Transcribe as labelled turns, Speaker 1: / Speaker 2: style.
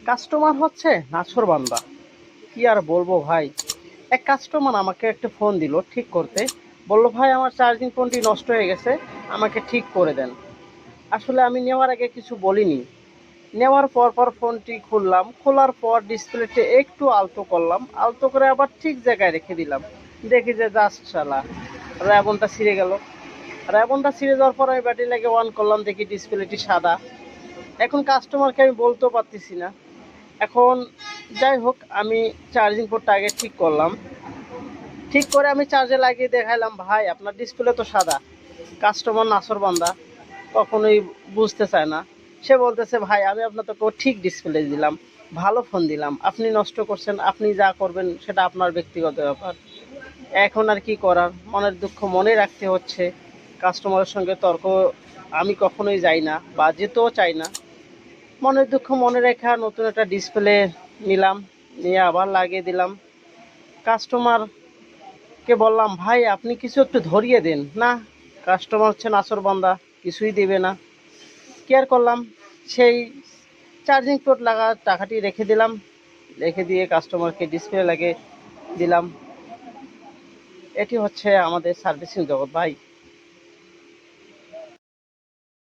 Speaker 1: Customer হচ্ছে নাছোড়বান্দা। কি আর বলবো ভাই। এক কাস্টমার আমাকে একটা ফোন দিল ঠিক করতে। বলল ভাই আমার চার্জিং ফোনটি নষ্ট হয়ে গেছে, আমাকে ঠিক করে দেন। আসলে আমি নেওয়ার আগে কিছু বলিনি। নেওয়ার পর ফোনটি খুললাম, খোলার পর ডিসপ্লেতে একটু আলতো করলাম, আলতো করে আবার ঠিক জায়গায় রেখে দিলাম। দেখি যে জাস্ট শালা র্যাবনটা ছিঁড়ে গেল। র্যাবনটা ছিঁড়ে যাওয়ার পর আমি ব্যাটারি লাগে অন করলাম, দেখি ডিসপ্লেটি সাদা। এখন কাস্টমারকে আমি বলতেও পারতেছি না। এখন যাই হোক, আমি চার্জিং পোর্টটা আগে ঠিক করলাম। ঠিক করে আমি চার্জে লাগিয়ে দেখাইলাম, ভাই আপনার ডিসপ্লে তো সাদা। কাস্টমার নাছোড়বান্দা, কখনোই বুঝতে চায় না। সে বলতেছে ভাই আমি আপনার তো ঠিক ডিসপ্লে দিলাম, ভালো ফোন দিলাম, আপনি নষ্ট করছেন, আপনি যা করবেন সেটা আপনার ব্যক্তিগত ব্যাপার। এখন আর কি করার, মনের দুঃখ মনে রাখতে হচ্ছে। কাস্টমারের সঙ্গে তর্ক আমি কখনোই যাই না বা যেতেও চাই না। মনের দুঃখ মনে রেখে নতুন একটা ডিসপ্লে নিলাম, নিয়ে আবার লাগিয়ে দিলাম। কাস্টমারকে বললাম ভাই আপনি কিছু একটু ধরিয়ে দেন না। কাস্টমার হচ্ছে নাছোড়বান্দা, কিছুই দেবে না। কেয়ার করলাম, সেই চার্জিং পোর্ট লাগা টাকাটি রেখে দিলাম। রেখে দিয়ে কাস্টমারকে ডিসপ্লে লাগিয়ে দিলাম। এটি হচ্ছে আমাদের সার্ভিসিং জগৎ ভাই।